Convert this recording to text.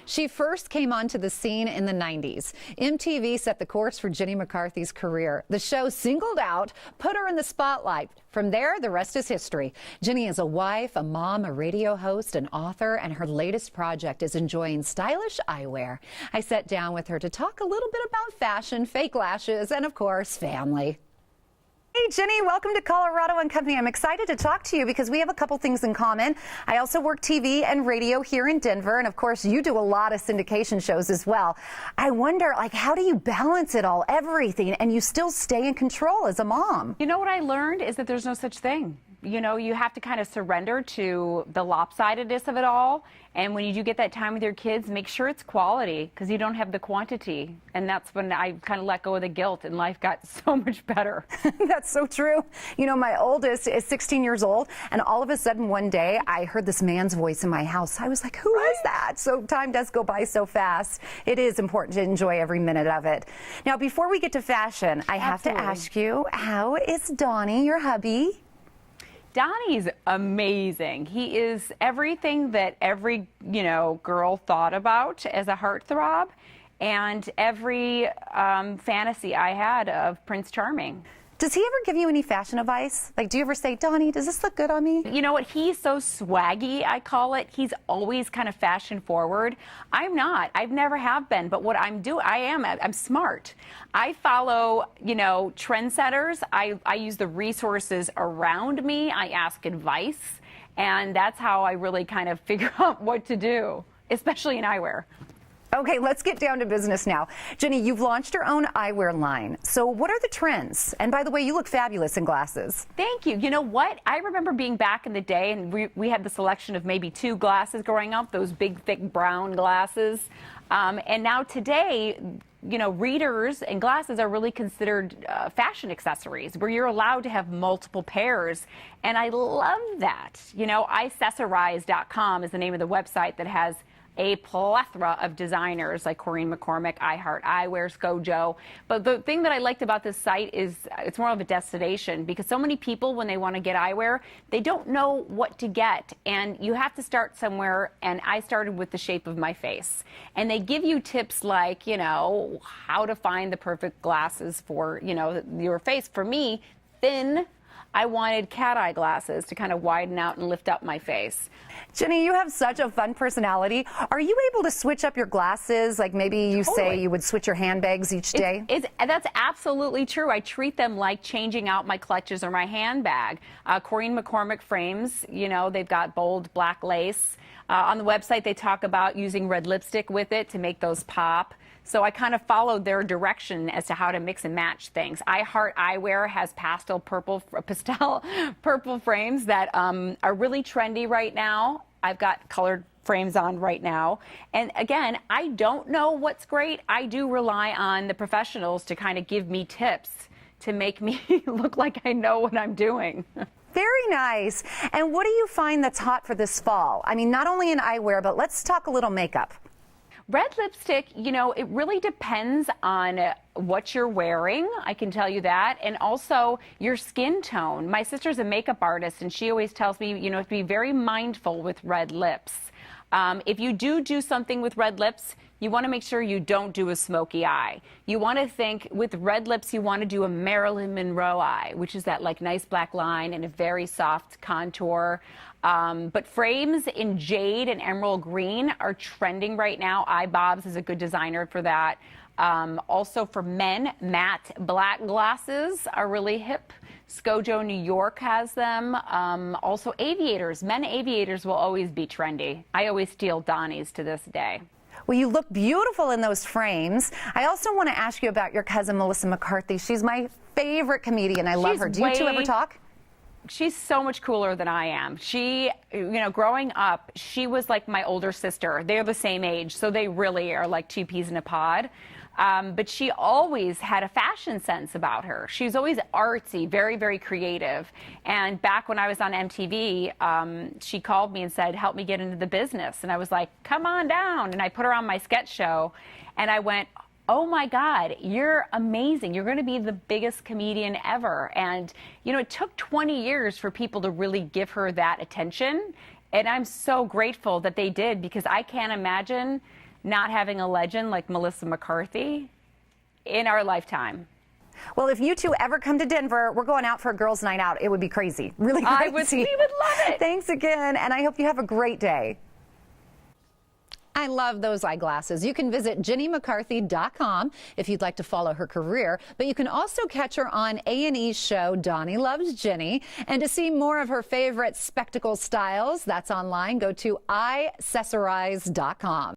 She first came onto the scene in the 90s. MTV set the course for Jenny McCarthy's career. The show singled out, put her in the spotlight. From there, the rest is history. Jenny is a wife, a mom, a radio host, an author, and her latest project is enjoying stylish eyewear. I sat down with her to talk a little bit about fashion, fake lashes, and of course, family. Hey, Jenny, welcome to Colorado and Company. I'm excited to talk to you because we have a couple things in common. I also work TV and radio here in Denver, and of course, you do a lot of syndication shows as well. I wonder, how do you balance it all, everything, and you still stay in control as a mom? You know what I learned is that there's no such thing. You know, you have to kind of surrender to the lopsidedness of it all. And when you do get that time with your kids, make sure it's quality because you don't have the quantity. And that's when I kind of let go of the guilt and life got so much better. That's so true. You know, my oldest is 16 years old, and all of a sudden one day I heard this man's voice in my house. I was like, who is that? So time does go by so fast. It is important to enjoy every minute of it. Now, before we get to fashion, I have to ask you, how is Donnie, your hubby? Donnie's amazing. He is everything that every, girl thought about as a heartthrob, and every fantasy I had of Prince Charming. Does he ever give you any fashion advice? Do you ever say, Donnie, does this look good on me? You know what? He's so swaggy, I call it. He's always kind of fashion forward. I'm not. I've never have been. But what I'm smart. I follow, trendsetters. I use the resources around me. I ask advice. And that's how I really kind of figure out what to do, especially in eyewear. Okay, let's get down to business now. Jenny, you've launched your own eyewear line. So what are the trends? And by the way, you look fabulous in glasses. Thank you. You know what? I remember being back in the day, and we had the selection of maybe 2 glasses growing up, those big, thick brown glasses. And now today, readers and glasses are really considered fashion accessories where you're allowed to have multiple pairs. And I love that. Eyecessorize.com is the name of the website that has a plethora of designers like Corinne McCormick, I Heart Eyewear, Skojo. But the thing that I liked about this site is it's more of a destination because so many people, when they want to get eyewear, they don't know what to get. And you have to start somewhere. And I started with the shape of my face. And they give you tips like, how to find the perfect glasses for, your face. For me, thin. I wanted cat eye glasses to kind of widen out and lift up my face. Jenny, you have such a fun personality. Are you able to switch up your glasses? Maybe you say you would switch your handbags each day? That's absolutely true. I treat them like changing out my clutches or my handbag. Corinne McCormick frames, they've got bold black lace. On the website, they talk about using red lipstick with it to make those pop. So I kind of followed their direction as to how to mix and match things. I Heart Eyewear has pastel purple frames that are really trendy right now. I've got colored frames on right now. And again, I don't know what's great. I do rely on the professionals to kind of give me tips to make me look like I know what I'm doing. Very nice. And what do you find that's hot for this fall? I mean, not only in eyewear, but let's talk a little makeup. Red lipstick, it really depends on what you're wearing, I can tell you that, and also your skin tone. My sister's a makeup artist, and she always tells me, to be very mindful with red lips. If you do something with red lips, you want to make sure you don't do a smoky eye. You want to think with red lips, you want to do a Marilyn Monroe eye, which is that nice black line and a very soft contour. But frames in jade and emerald green are trending right now. iBobs is a good designer for that. Also for men, matte black glasses are really hip. Skojo New York has them. Also aviators. Men aviators will always be trendy. I always steal Donnie's to this day. Well, you look beautiful in those frames. I also want to ask you about your cousin, Melissa McCarthy. She's my favorite comedian. I love her. Do you two ever talk? She's so much cooler than I am. She, growing up, she was like my older sister. They're the same age, so they really are like 2 peas in a pod. But she always had a fashion sense about her. She's always artsy, very, very creative. And back when I was on MTV, she called me and said, help me get into the business. And I was like, come on down. And I put her on my sketch show. And I went, oh my God, you're amazing. You're going to be the biggest comedian ever. And, it took 20 years for people to really give her that attention. And I'm so grateful that they did, because I can't imagine not having a legend like Melissa McCarthy in our lifetime. Well, if you two ever come to Denver, we're going out for a girls' night out. It would be crazy. Really crazy. We would love it. Thanks again, and I hope you have a great day. I love those eyeglasses. You can visit JennyMcCarthy.com if you'd like to follow her career, but you can also catch her on A&E's show, Donnie Loves Jenny. And to see more of her favorite spectacle styles, that's online. Go to Eyecessorize.com.